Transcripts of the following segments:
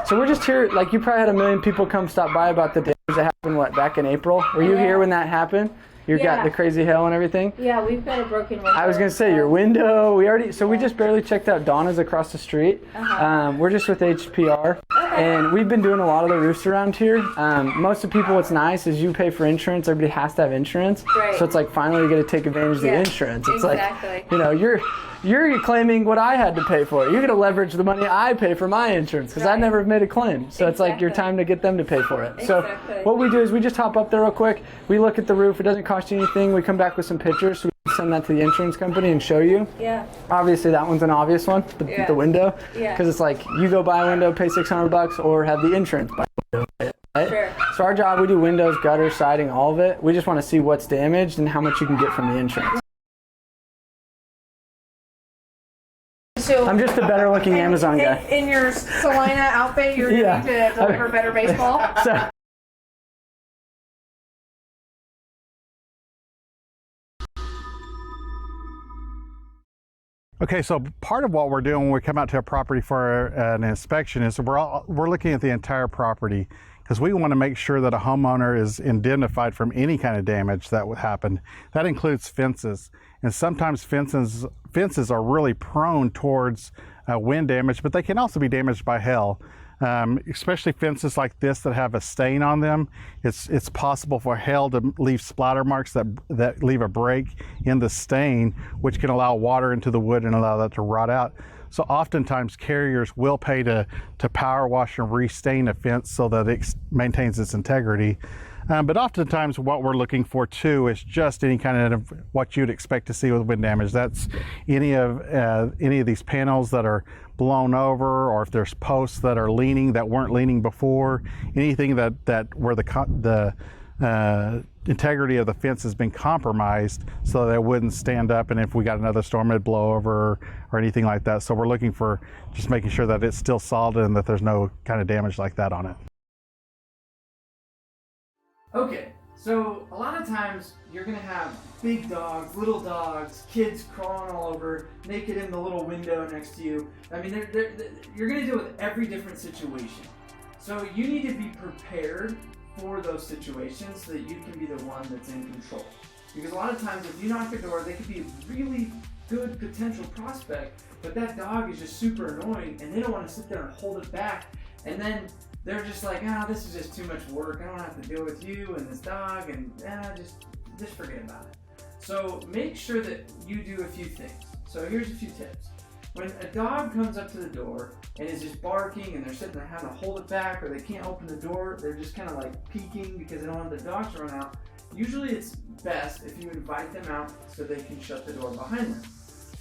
So we're just here, like you probably had a million people come stop by about the damage that happened, what, back in April? Were you here when that happened? You got the crazy hail and everything? Yeah, we've got a broken window. I was going to say, your window, we just barely checked out Donna's across the street. We're just with HPR, and we've been doing a lot of the roofs around here. Most of the people, what's nice is you pay for insurance. Everybody has to have insurance. Right. So it's like finally you get to take advantage of the insurance. It's like, you know, you're claiming what I had to pay for. You're going to leverage the money I pay for my insurance because I never made a claim. So it's like your time to get them to pay for it. So what we do is we just hop up there real quick. We look at the roof. It doesn't cost you anything. We come back with some pictures. So we send that to the insurance company and show you. Yeah. Obviously, that one's an obvious one, the window. Yeah. Because it's like you go buy a window, pay $600, or have the insurance buy a window. Right? Sure. So our job, we do windows, gutters, siding, all of it. We just want to see what's damaged and how much you can get from the insurance. So, I'm just a better looking Amazon guy. In your Salina outfit, you're going to deliver better baseball? Okay, so part of what we're doing when we come out to a property for an inspection is we're looking at the entire property because we want to make sure that a homeowner is indemnified from any kind of damage that would happen. That includes fences, and sometimes fences are really prone towards wind damage, but they can also be damaged by hail. Especially fences like this that have a stain on them, it's possible for hail to leave splatter marks that leave a break in the stain, which can allow water into the wood and allow that to rot out. So oftentimes carriers will pay to power wash and restain a fence so that it maintains its integrity. But oftentimes what we're looking for too is just any kind of what you'd expect to see with wind damage. That's any of these panels that are blown over, or if there's posts that are leaning that weren't leaning before, anything that where the integrity of the fence has been compromised so that it wouldn't stand up, and if we got another storm it'd blow over or anything like that. So we're looking for just making sure that it's still solid and that there's no kind of damage like that on it. Okay, so a lot of times you're gonna have big dogs, little dogs, kids crawling all over, naked in the little window next to you. I mean, you're gonna deal with every different situation. So you need to be prepared for those situations so that you can be the one that's in control. Because a lot of times if you knock a door, they could be a really good potential prospect, but that dog is just super annoying and they don't want to sit there and hold it back, and then they're just like, this is just too much work. I don't have to deal with you and this dog, and just forget about it. So make sure that you do a few things. So here's a few tips. When a dog comes up to the door and is just barking and they're sitting there having to hold it back, or they can't open the door, they're just kind of like peeking because they don't want the dogs to run out. Usually it's best if you invite them out so they can shut the door behind them.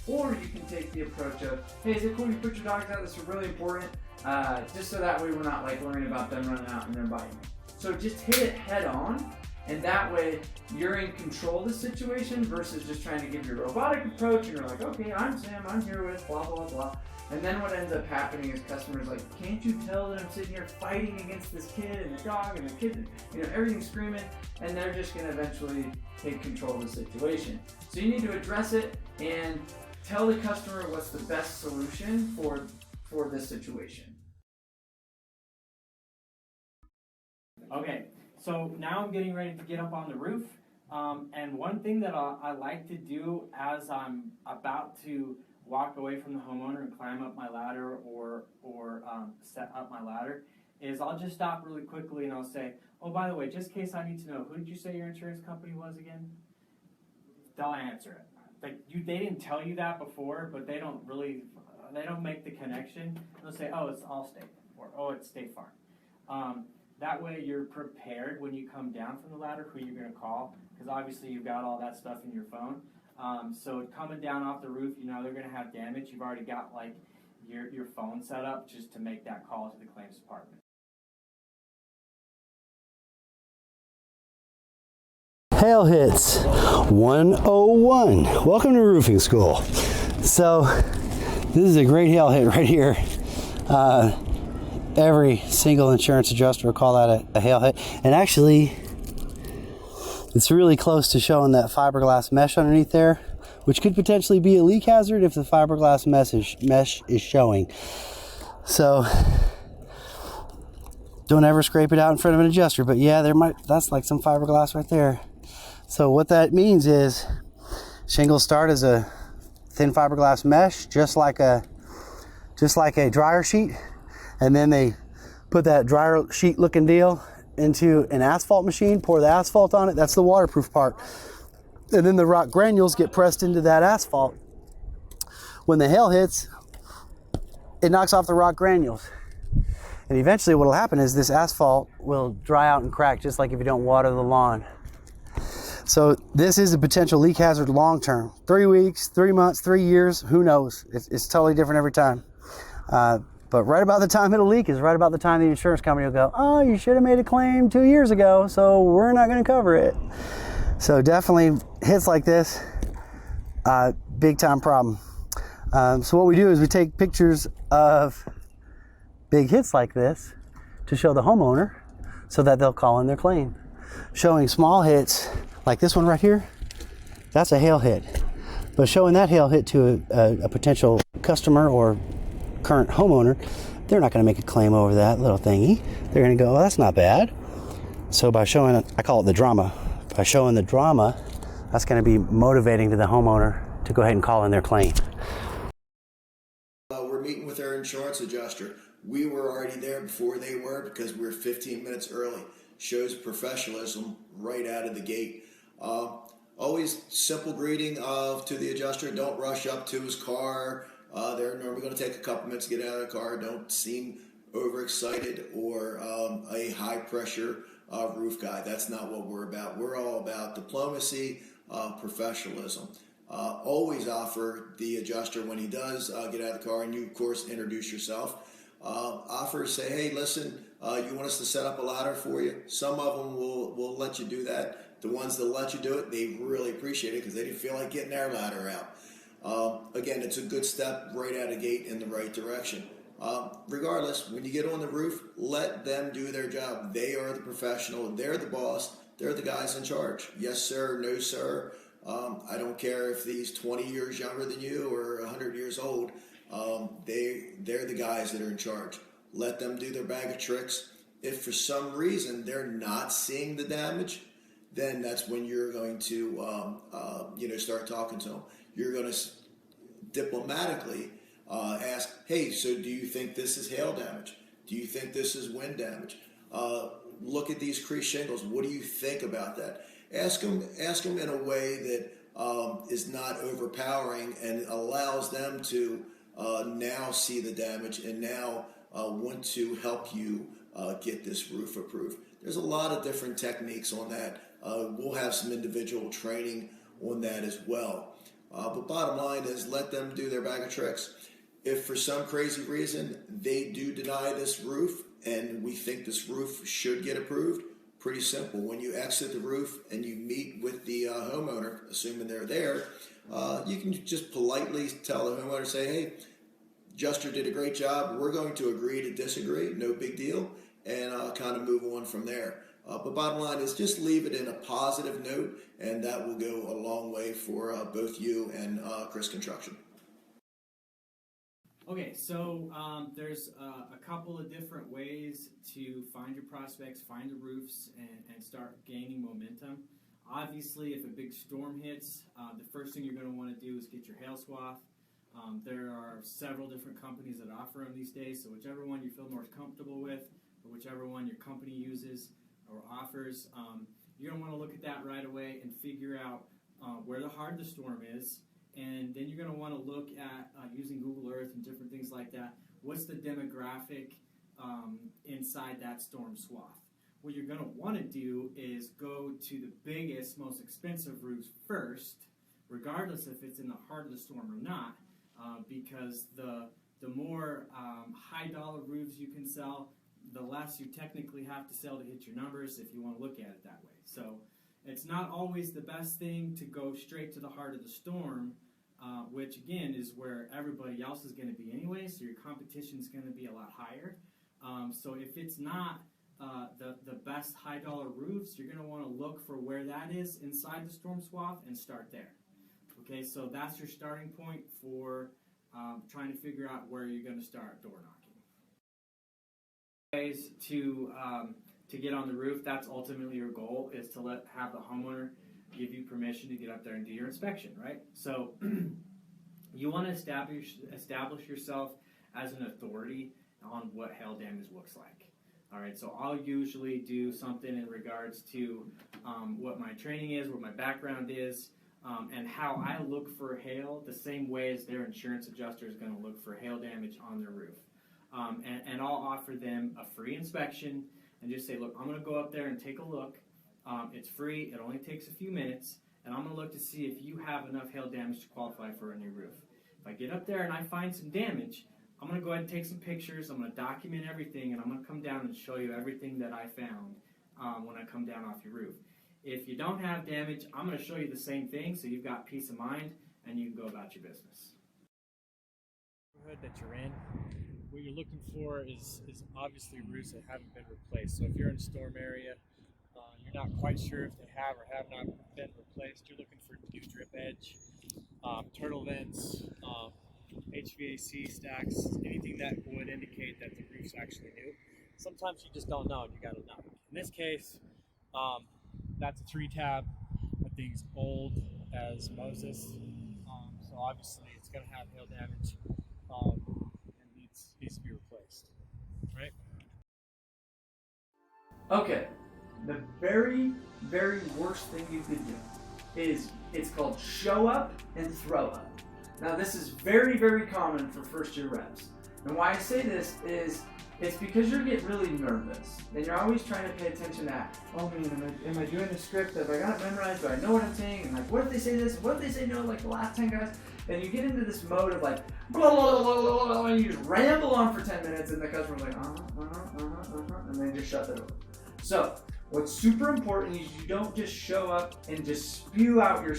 Or you can take the approach of, hey, is it cool you put your dogs out? This is really important. Just so that way we're not like worrying about them running out and they're biting me. So just hit it head on, and that way you're in control of the situation versus just trying to give your robotic approach and you're like, okay, I'm Sam, I'm here with blah, blah, blah. And then what ends up happening is customers like, can't you tell that I'm sitting here fighting against this kid and the dog and the kid, everything's screaming, and they're just gonna eventually take control of the situation. So you need to address it and tell the customer what's the best solution for this situation. Okay, so now I'm getting ready to get up on the roof, and one thing that I like to do as I'm about to walk away from the homeowner and climb up my ladder or set up my ladder is I'll just stop really quickly and I'll say, oh, by the way, just in case I need to know, who did you say your insurance company was again? They'll answer it. Like they didn't tell you that before, but they don't make the connection. They'll say, oh, it's Allstate, or oh, it's State Farm. That way you're prepared when you come down from the ladder who you're going to call, because obviously you've got all that stuff in your phone. So coming down off the roof, they're going to have damage. You've already got like your phone set up just to make that call to the claims department. Hail Hits 101. Welcome to roofing school. So this is a great hail hit right here. Every single insurance adjuster will call that a hail hit. And actually, it's really close to showing that fiberglass mesh underneath there, which could potentially be a leak hazard if the fiberglass mesh is showing. So don't ever scrape it out in front of an adjuster. But yeah, that's like some fiberglass right there. So what that means is shingles start as a thin fiberglass mesh, just like a dryer sheet, and then they put that dryer sheet looking deal into an asphalt machine, pour the asphalt on it. That's the waterproof part. And then the rock granules get pressed into that asphalt. When the hail hits, it knocks off the rock granules. And eventually what will happen is this asphalt will dry out and crack, just like if you don't water the lawn. So this is a potential leak hazard long term. 3 weeks, 3 months, 3 years, who knows? It's totally different every time. But right about the time it'll leak is right about the time the insurance company will go, oh, you should have made a claim 2 years ago, so we're not going to cover it. So definitely hits like this, big time problem. So what we do is we take pictures of big hits like this to show the homeowner so that they'll call in their claim. Showing small hits like this one right here, that's a hail hit. But showing that hail hit to a potential customer or current homeowner, they're not going to make a claim over that little thingy. They're going to go, oh, that's not bad. So by showing it, I call it the drama. By showing the drama, that's going to be motivating to the homeowner to go ahead and call in their claim. We're meeting with our insurance adjuster. We were already there before they were because we were 15 minutes early. Shows professionalism right out of the gate. Always simple greeting to the adjuster. Don't rush up to his car. They're normally going to take a couple minutes to get out of the car. Don't seem overexcited or a high pressure roof guy. That's not what we're about. We're all about diplomacy, professionalism. Always offer the adjuster when he does get out of the car, and you of course introduce yourself. Offer, say, hey, listen, you want us to set up a ladder for you? Some of them will let you do that. The ones that let you do it, they really appreciate it because they didn't feel like getting their ladder out. Again, it's a good step right out of the gate in the right direction. Regardless, when you get on the roof, let them do their job. They are the professional. They're the boss. They're the guys in charge. Yes, sir. No, sir. I don't care if he's 20 years younger than you or 100 years old. They're the guys that are in charge. Let them do their bag of tricks. If for some reason they're not seeing the damage, then that's when you're going to start talking to them. You're going to diplomatically ask, hey, so do you think this is hail damage? Do you think this is wind damage? Look at these creased shingles. What do you think about that? Ask them in a way that is not overpowering and allows them to now see the damage and now want to help you get this roof approved. There's a lot of different techniques on that. We'll have some individual training on that as well. But bottom line is let them do their bag of tricks. If for some crazy reason they do deny this roof and we think this roof should get approved, pretty simple. When you exit the roof and you meet with the homeowner, assuming they're there, you can just politely tell the homeowner, say, hey, adjuster did a great job. We're going to agree to disagree. No big deal. And kind of move on from there. But bottom line is just leave it in a positive note, and that will go a long way for both you and Chris Construction. Okay, so there's a couple of different ways to find your prospects, find the roofs, and start gaining momentum. Obviously, if a big storm hits, the first thing you're going to want to do is get your hail swath. There are several different companies that offer them these days, so whichever one you feel more comfortable with, or whichever one your company uses or offers, you're going to want to look at that right away and figure out where the hard the storm is. And then you're going to want to look at, using Google Earth and different things like that, what's the demographic inside that storm swath. What you're going to want to do is go to the biggest, most expensive roofs first, regardless if it's in the heart of the storm or not, because the more high-dollar roofs you can sell, the less you technically have to sell to hit your numbers if you want to look at it that way. So it's not always the best thing to go straight to the heart of the storm, which again is where everybody else is going to be anyway, so your competition is going to be a lot higher. So if it's not the best high-dollar roofs, you're going to want to look for where that is inside the storm swath and start there. Okay, so that's your starting point for trying to figure out where you're going to start door knocking. ways to get on the roof. That's ultimately your goal, is to have the homeowner give you permission to get up there and do your inspection, right? So you want to establish yourself as an authority on what hail damage looks like. All right, so I'll usually do something in regards to what my training is, what my background is, and how I look for hail the same way as their insurance adjuster is going to look for hail damage on their roof. And I'll offer them a free inspection and just say, look, I'm going to go up there and take a look. It's free. It only takes a few minutes. And I'm going to look to see if you have enough hail damage to qualify for a new roof. If I get up there and I find some damage, I'm going to go ahead and take some pictures. I'm going to document everything, and I'm going to come down and show you everything that I found when I come down off your roof. If you don't have damage, I'm going to show you the same thing so you've got peace of mind and you can go about your business. That you're in, what you're looking for is obviously roofs that haven't been replaced. So if you're in a storm area, you're not quite sure if they have or have not been replaced, you're looking for new drip edge, turtle vents, HVAC stacks, anything that would indicate that the roof's actually new. Sometimes you just don't know, and you got to know. In this case, that's a 3-tab. That thing's old as Moses, so obviously it's going to have hail damage and needs to be replaced, right? Okay, the very, very worst thing you could do is, it's called show up and throw up. Now this is very, very common for first year reps. And why I say this is, it's because you're getting really nervous. And you're always trying to pay attention to, oh man, am I doing a script? Have I got it memorized? Do I know what I'm saying? And like, what if they say this? What if they say no? Like the last 10 guys? And you get into this mode of like, blah, blah, blah, blah, blah, and you just ramble on for 10 minutes and the customer's like, and then just shut it over. So what's super important is you don't just show up and just spew out your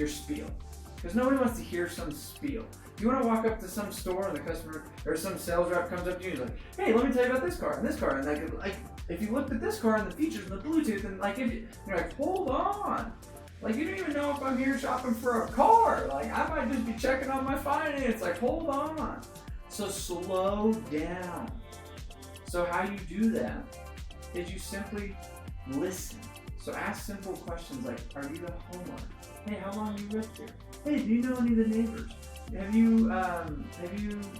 spiel. Because nobody wants to hear some spiel. You want to walk up to some store and the customer or some sales rep comes up to you and is like, hey, let me tell you about this car and this car. And like if you looked at this car and the features and the Bluetooth, and like, you're like, hold on. Like, you don't even know if I'm here shopping for a car. Like, I might just be checking on my finance. Like, hold on. So slow down. So how you do that is you simply listen. So ask simple questions like, are you the homeowner? Hey, how long have you lived here? Hey, do you know any of the neighbors? Have you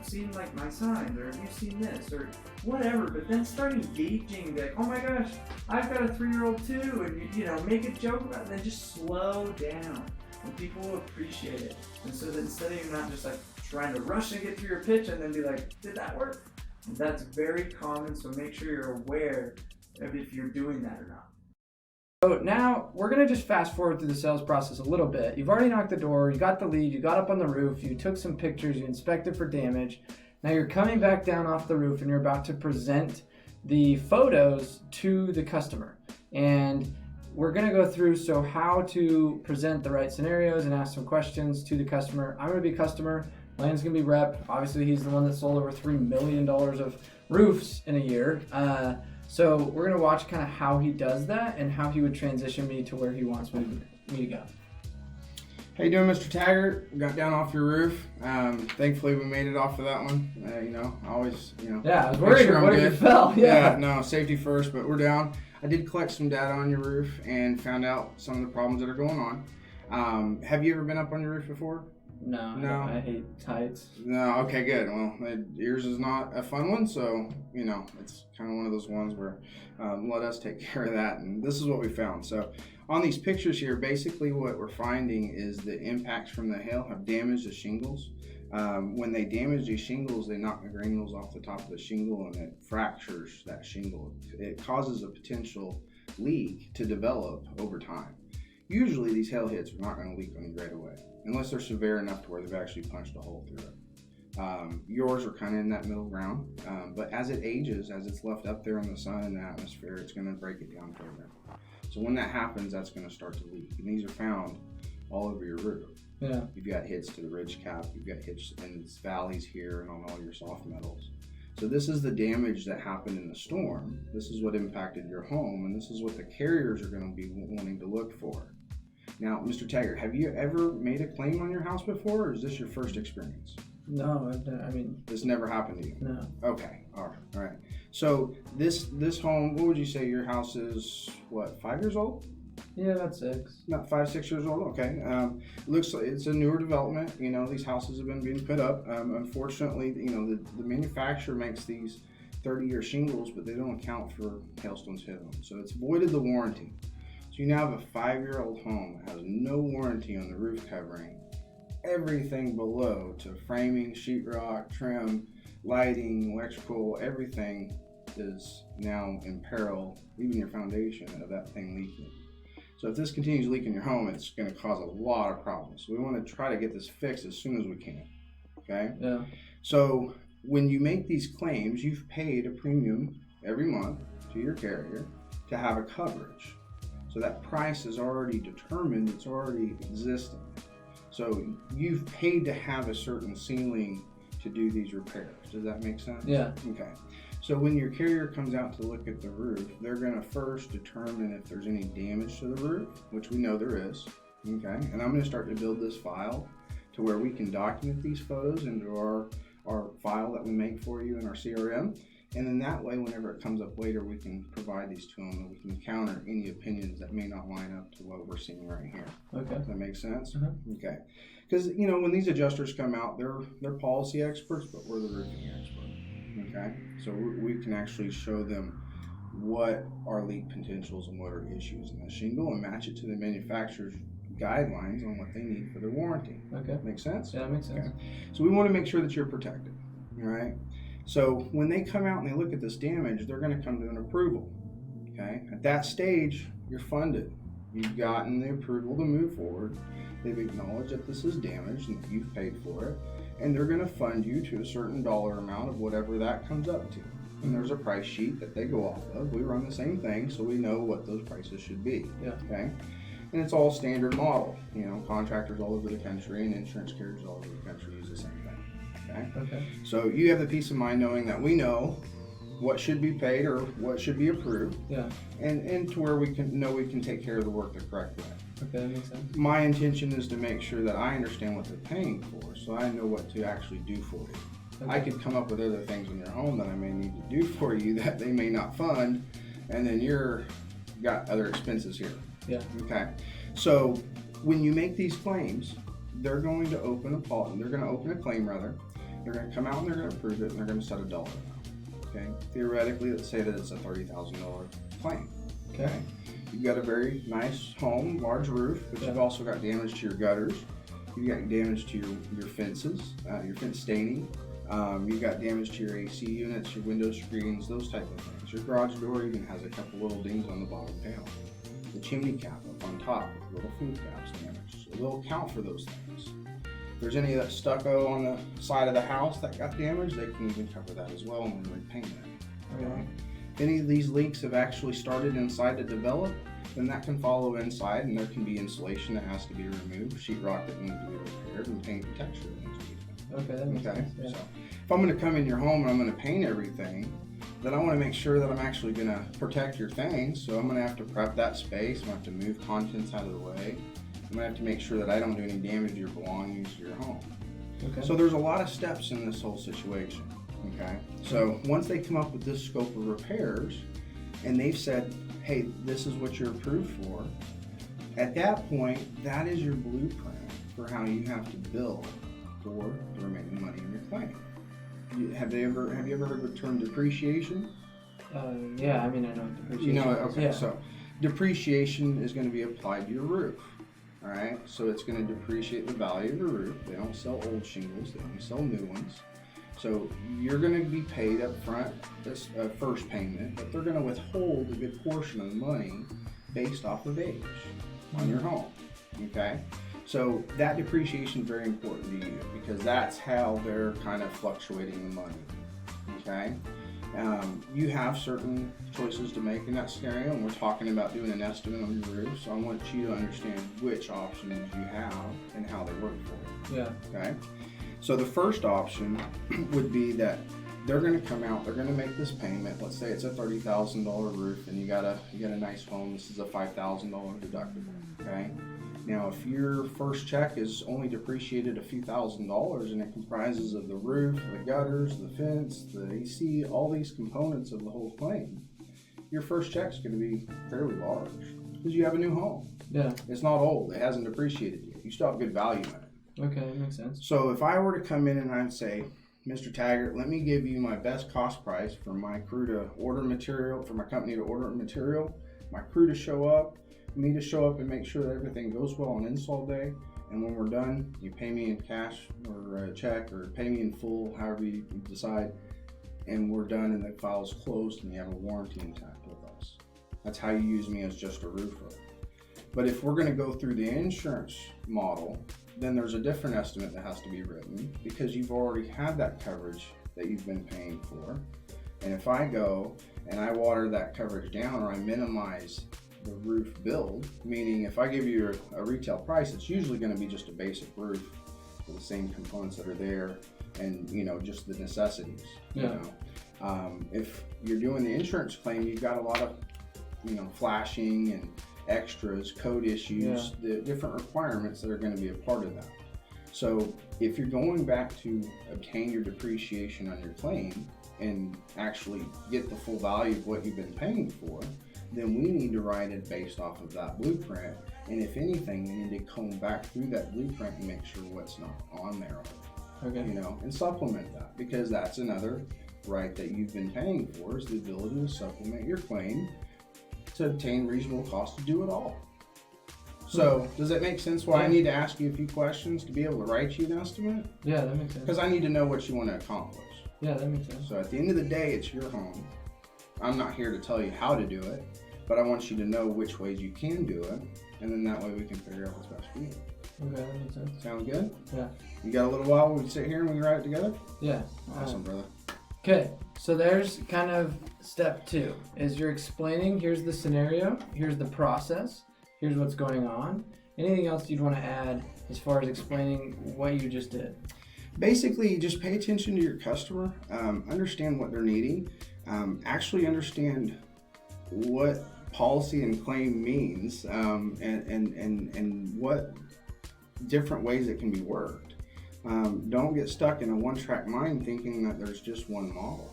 seen like my signs, or have you seen this, or whatever? But then start engaging, like, oh my gosh, I've got a 3-year-old too, and you know, make a joke about it. Then just slow down, and people will appreciate it. And so that instead of you not just like trying to rush and get through your pitch and then be like, did that work? And that's very common. So make sure you're aware of if you're doing that or not. So now we're going to just fast forward through the sales process a little bit. You've already knocked the door, you got the lead, you got up on the roof, you took some pictures, you inspected for damage. Now you're coming back down off the roof and you're about to present the photos to the customer. And we're going to go through how to present the right scenarios and ask some questions to the customer. I'm going to be customer, Land's going to be rep. Obviously he's the one that sold over $3 million of roofs in a year. So we're going to watch kind of how he does that and how he would transition me to where he wants me to go. How you doing, Mr. Taggart? We got down off your roof. Thankfully, we made it off of that one. I always, Yeah, I was worried what if you fell. Yeah, no, safety first, but we're down. I did collect some data on your roof and found out some of the problems that are going on. Have you ever been up on your roof before? No, I hate heights. No, okay, good. Well, yours is not a fun one, so, it's kind of one of those ones where let us take care of that. And this is what we found. So on these pictures here, basically what we're finding is the impacts from the hail have damaged the shingles. When they damage these shingles, they knock the granules off the top of the shingle and it fractures that shingle. It causes a potential leak to develop over time. Usually these hail hits are not going to leak on you right away, unless they're severe enough to where they've actually punched a hole through it. Yours are kind of in that middle ground, but as it ages, as it's left up there in the sun and the atmosphere, it's going to break it down further. So when that happens, that's going to start to leak. And these are found all over your roof. Yeah. You've got hits to the ridge cap, you've got hits in these valleys here and on all your soft metals. So this is the damage that happened in the storm. This is what impacted your home, and this is what the carriers are going to be wanting to look for. Now, Mr. Taggart, have you ever made a claim on your house before, or is this your first experience? No, I mean, This never happened to you? no. Okay, all right. So this home, what would you say your house is, what, 5 years old? Yeah, about 6. Not 5, 6 years old, okay. Looks like it's a newer development. You know, these houses have been being put up. Unfortunately, you know, the manufacturer makes these 30-year shingles, but they don't account for hailstones hitting them. So it's voided the warranty. So you now have a 5-year-old home that has no warranty on the roof covering. Everything below, to framing, sheetrock, trim, lighting, electrical, everything is now in peril, even your foundation, of that thing leaking. So if this continues leaking your home, it's going to cause a lot of problems. So we want to try to get this fixed as soon as we can. Okay? Yeah. So when you make these claims, you've paid a premium every month to your carrier to have a coverage. So that price is already determined, it's already existing. So you've paid to have a certain ceiling to do these repairs. Does that make sense? Yeah. Okay. So when your carrier comes out to look at the roof, they're going to first determine if there's any damage to the roof, which we know there is. Okay. And I'm going to start to build this file to where we can document these photos into our file that we make for you in our CRM. And then that way, whenever it comes up later, we can provide these to them and we can counter any opinions that may not line up to what we're seeing right here. Okay. Does that make sense? Uh-huh. Okay. Because, you know, when these adjusters come out, they're policy experts, but we're the roofing experts. Okay. So we can actually show them what are leak potentials and what are issues in the shingle and match it to the manufacturer's guidelines on what they need for their warranty. Okay. Make sense? Yeah, that makes sense. Okay. So we want to make sure that you're protected. All right. So when they come out and they look at this damage, they're going to come to an approval. Okay. At that stage, you're funded. You've gotten the approval to move forward. They've acknowledged that this is damaged and that you've paid for it. And they're going to fund you to a certain dollar amount of whatever that comes up to. And there's a price sheet that they go off of. We run the same thing, so we know what those prices should be. Yeah. Okay. And it's all standard model. You know, contractors all over the country and insurance carriers all over the country use the same thing. Okay. Okay. So you have the peace of mind knowing that we know what should be paid or what should be approved. Yeah. And to where we can take care of the work the correct way. Okay, that makes sense. My intention is to make sure that I understand what they're paying for, so I know what to actually do for you. Okay. I could come up with other things in your home that I may need to do for you that they may not fund, and then you're got other expenses here. Yeah. Okay. So when you make these claims, they're going to open a claim rather. They're going to come out and they're going to approve it, and they're going to set a dollar amount. Okay. Theoretically, let's say that it's a $30,000 claim. Okay. You've got a very nice home, large roof, but you've also got damage to your gutters. You've got damage to your fences, your fence staining. You've got damage to your AC units, your window screens, those type of things. Your garage door even has a couple little dings on the bottom panel. The chimney cap up on top with little food caps damaged. So they'll account for those things. If there's any of that stucco on the side of the house that got damaged, they can even cover that as well and repaint it. Okay. If any of these leaks have actually started inside to develop, then that can follow inside, and there can be insulation that has to be removed, sheetrock that needs to be repaired, and paint and texture that needs to be done. Okay, that makes sense. Yeah. So if I'm going to come in your home and I'm going to paint everything, then I want to make sure that I'm actually going to protect your things. So I'm going to have to prep that space. I'm going to have to move contents out of the way. I'm going to have to make sure that I don't do any damage to your belongings to your home. Okay. So there's a lot of steps in this whole situation. Okay. So once they come up with this scope of repairs, and they've said, hey, this is what you're approved for, at that point, that is your blueprint for how you have to bill for the remaining money in your claim. Have you ever heard the term depreciation? Yeah, I mean, I know depreciation. You know, okay, yeah. So depreciation is going to be applied to your roof. All right, so it's going to depreciate the value of the roof. They don't sell old shingles, they only sell new ones. So you're going to be paid up front, this first payment, but they're going to withhold a good portion of the money based off of age on your home. Okay, so that depreciation is very important to you because that's how they're kind of fluctuating the money. Okay, you have certain choices to make in that scenario, and we're talking about doing an estimate on your roof. So I want you to understand which options you have and how they work for you. Yeah. Okay. So the first option would be that they're going to come out, they're going to make this payment. Let's say it's a $30,000 roof, and you got a nice home. This is a $5,000 deductible. Okay, Now, if your first check is only depreciated a few $1,000s and it comprises of the roof, the gutters, the fence, the AC, all these components of the whole claim, your first check's going to be fairly large because you have a new home. Yeah. It's not old. It hasn't depreciated yet. You still have good value in it. Okay, that makes sense. So if I were to come in and I'd say, Mr. Taggart, let me give you my best cost price for my crew to order material, for my company to order material, my crew to show up, me to show up and make sure that everything goes well on install day, and when we're done, you pay me in cash or a check or pay me in full, however you decide, and we're done and the file's closed and you have a warranty intact with us. That's how you use me as just a roofer. But if we're going to go through the insurance model, then there's a different estimate that has to be written because you've already had that coverage that you've been paying for. And if I go and I water that coverage down or I minimize the roof build, meaning if I give you a retail price, it's usually going to be just a basic roof with the same components that are there and, you know, just the necessities. Yeah. You know, if you're doing the insurance claim, you've got a lot of, you know, flashing and extras, code issues, the different requirements that are going to be a part of that. So if you're going back to obtain your depreciation on your claim and actually get the full value of what you've been paying for, then we need to write it based off of that blueprint. And if anything, we need to comb back through that blueprint and make sure what's not on there, Okay. you know, and supplement that, because that's another right that you've been paying for, is the ability to supplement your claim to obtain reasonable cost to do it all. So does that make sense why I need to ask you a few questions to be able to write you an estimate? Yeah, that makes sense. Because I need to know what you want to accomplish. Yeah, that makes sense. So at the end of the day, it's your home. I'm not here to tell you how to do it, but I want you to know which ways you can do it, and then that way we can figure out what's best for you. Okay, that makes sense. Sound good? Yeah. You got a little while we can sit here and we can write it together? Yeah. Awesome, brother. Okay, so there's kind of step 2, is you're explaining, here's the scenario, here's the process, here's what's going on. Anything else you'd want to add as far as explaining what you just did? Basically, just pay attention to your customer, understand what they're needing, actually understand what policy and claim means, and what different ways it can be worked. Don't get stuck in a one-track mind thinking that there's just one model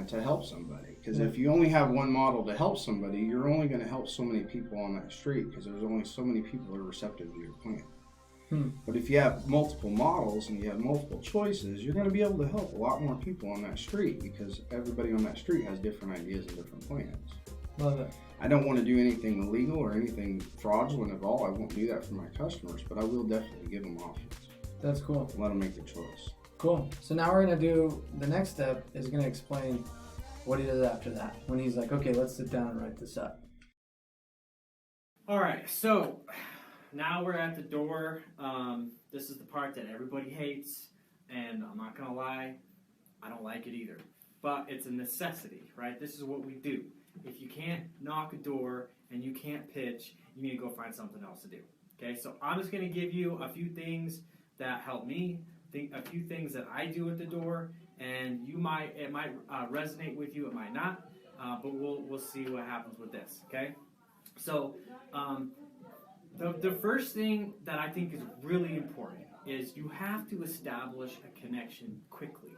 to help somebody. Because if you only have one model to help somebody, you're only going to help so many people on that street because there's only so many people that are receptive to your plan. But if you have multiple models and you have multiple choices, you're going to be able to help a lot more people on that street because everybody on that street has different ideas and different plans. Love it. I don't want to do anything illegal or anything fraudulent at all. I won't do that for my customers, but I will definitely give them options. That's cool. Let them make their choice. Cool. So now we're going to do, the next step is going to explain what he does after that. When he's like, okay, let's sit down and write this up. All right, so now we're at the door. This is the part that everybody hates, and I'm not gonna lie, I don't like it either. But it's a necessity, right? This is what we do. If you can't knock a door and you can't pitch, you need to go find something else to do. Okay, so I'm just gonna give you a few things that help me, a few things that I do at the door, and it might resonate with you, it might not, but we'll see what happens with this. Okay, so the first thing that I think is really important is you have to establish a connection quickly.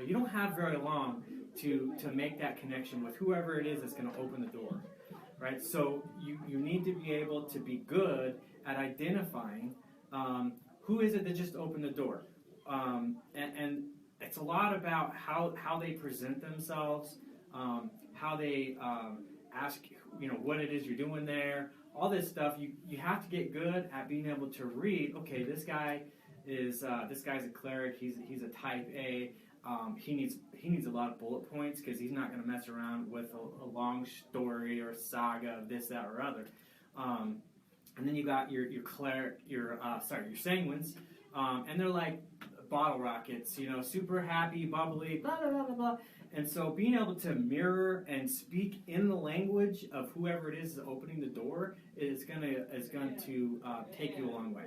You don't have very long to make that connection with whoever it is that's going to open the door, right? So you need to be able to be good at identifying who is it that just opened the door. And it's a lot about how they present themselves, how they ask, what it is you're doing there, all this stuff. You have to get good at being able to read, okay, this guy's a cleric, he's a type A, he needs a lot of bullet points because he's not going to mess around with a long story or saga of this, that, or other. And then you got your cleric, your sanguines, and they're like bottle rockets, super happy, bubbly, blah, blah, blah, blah, blah. And so being able to mirror and speak in the language of whoever it is opening the door is going to take you a long way.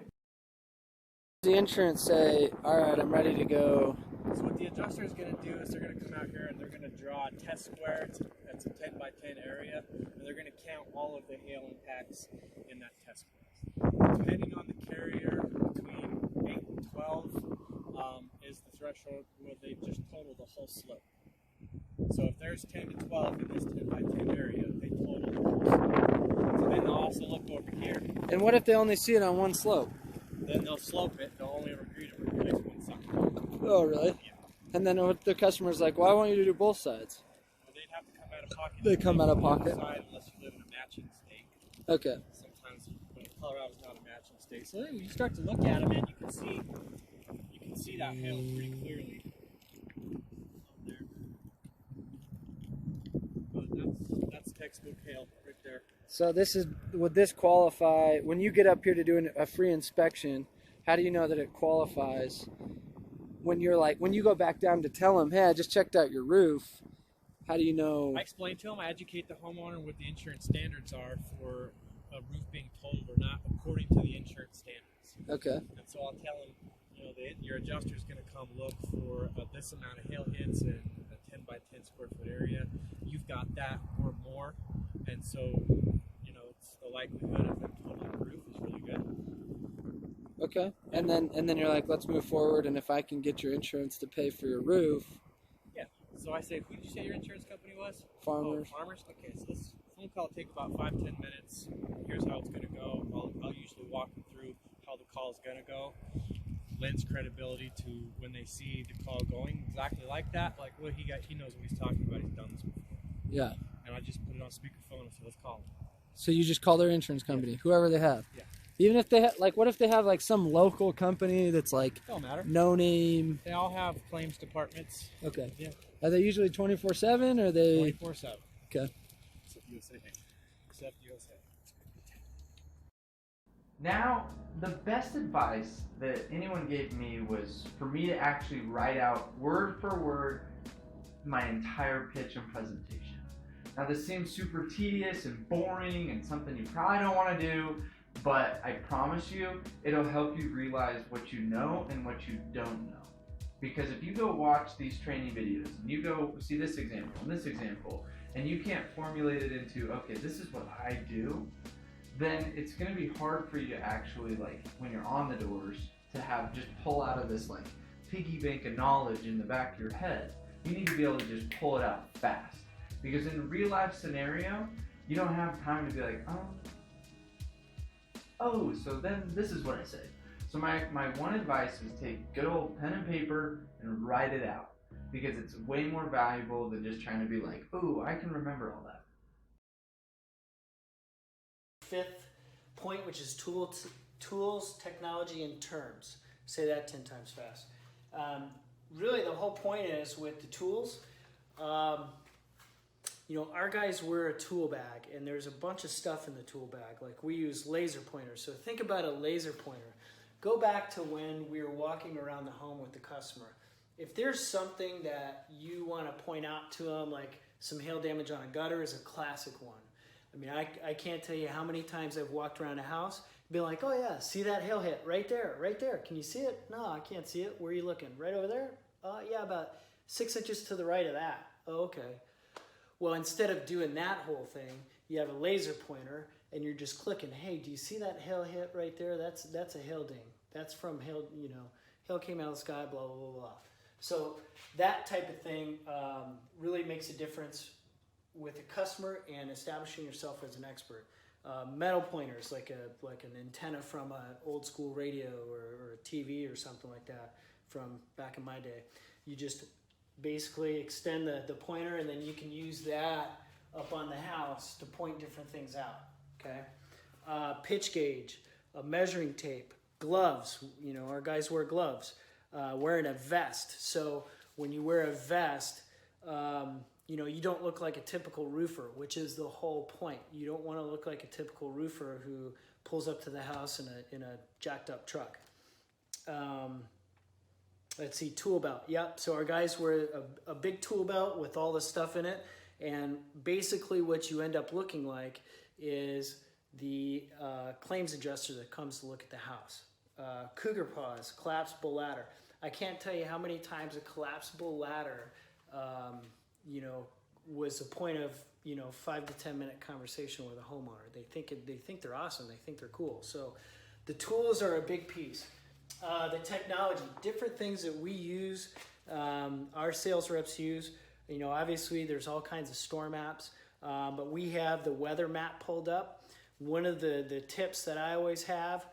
The insurance say, all right, I'm ready to go. So what the adjuster is going to do is they're going to come out here and they're going to draw a test square. It's a 10 by 10 area, and they're going to count all of the hail impacts in that test square. depending on the carrier, between 8 and 12 is the threshold where they just total the whole slope. So if there's 10 to 12 in this 10 by 10 area, they total the whole slope. So then they'll also look over here. And what if they only see it on one slope? Then they'll slope it. They'll only agree to replace one side. Oh, really? Yeah. And then what the customer's like, well, I want you to do both sides. Well, they'd have to come out of pocket. They come out of pocket. Side unless you live in a matching state. Okay. Sometimes, but Colorado's not a matching state. So then you start to look at them, and you can see that hail pretty clearly. There. But that's textbook hail right there. So would this qualify, when you get up here to do a free inspection, how do you know that it qualifies? When you go back down to tell them, hey, I just checked out your roof, how do you know? I explain to them, I educate the homeowner what the insurance standards are for a roof being totaled or not according to the insurance standards. Okay. And so I'll tell them, your adjuster is going to come look for this amount of hail hits in a 10 by 10 square foot area. You've got that or more, and so it's the likelihood of them totaling the roof is really good. Okay. And then you're like, let's move forward, and if I can get your insurance to pay for your roof. Yeah. So I say, who did you say your insurance company was? Farmers. Oh, Farmers. Okay. So this phone call will take about 5-10 minutes. Here's how it's going to go. I'll usually walk them through how the call is going to go. Lends credibility to when they see the call going exactly like that. Like, well, he knows what he's talking about. He's done this before. Yeah. And I just put it on speakerphone and say, let's call him. So you just call their insurance company, Yeah. whoever they have. Yeah. Even if they what if they have like some local company that's like Don't matter. no name? They all have claims departments. Okay. Yeah. Are they usually 24/7 or are they? 24/7. Okay. Except USA. Except USA. Now, the best advice that anyone gave me was for me to actually write out word for word my entire pitch and presentation. Now, this seems super tedious and boring and something you probably don't want to do, but I promise you, it'll help you realize what you know and what you don't know. Because if you go watch these training videos and you go see this example and this example, and you can't formulate it into, okay, this is what I do, then it's going to be hard for you to actually, like, when you're on the doors, to have just pull out of this, like, piggy bank of knowledge in the back of your head. You need to be able to just pull it out fast. Because in a real life scenario, you don't have time to be like, oh, so then this is what I say. So my one advice is take good old pen and paper and write it out. Because it's way more valuable than just trying to be like, oh, I can remember all that. Fifth point, which is tools, technology, and terms. Say that 10 times fast. Really, the whole point is with the tools, our guys wear a tool bag, and there's a bunch of stuff in the tool bag. Like, we use laser pointers. So think about a laser pointer. Go back to when we were walking around the home with the customer. If there's something that you want to point out to them, like some hail damage on a gutter is a classic one. I mean, I can't tell you how many times I've walked around a house and been like, oh yeah, see that hail hit right there, right there. Can you see it? No, I can't see it. Where are you looking? Right over there? Yeah, about 6 inches to the right of that. Oh, okay. Well, instead of doing that whole thing, you have a laser pointer and you're just clicking, hey, do you see that hail hit right there? That's a hail ding. That's from hail, hail came out of the sky, blah, blah, blah, blah. So that type of thing really makes a difference with the customer and establishing yourself as an expert. Metal pointers, like an antenna from an old school radio or a TV or something like that from back in my day. You just basically extend the pointer and then you can use that up on the house to point different things out, okay? Pitch gauge, measuring tape, gloves, our guys wear gloves, wearing a vest. So when you wear a vest, you don't look like a typical roofer, which is the whole point. You don't want to look like a typical roofer who pulls up to the house in a jacked up truck. Let's see, tool belt. Yep, so our guys wear a big tool belt with all the stuff in it, and basically what you end up looking like is the claims adjuster that comes to look at the house. Cougar paws, collapsible ladder. I can't tell you how many times a collapsible ladder was a point of 5 to 10 minute conversation with a homeowner. They think they're awesome. They think they're cool. So The tools are a big piece. The technology, different things that we use, our sales reps use. You know, obviously there's all kinds of storm apps, but we have the weather map pulled up. One of the tips that I always have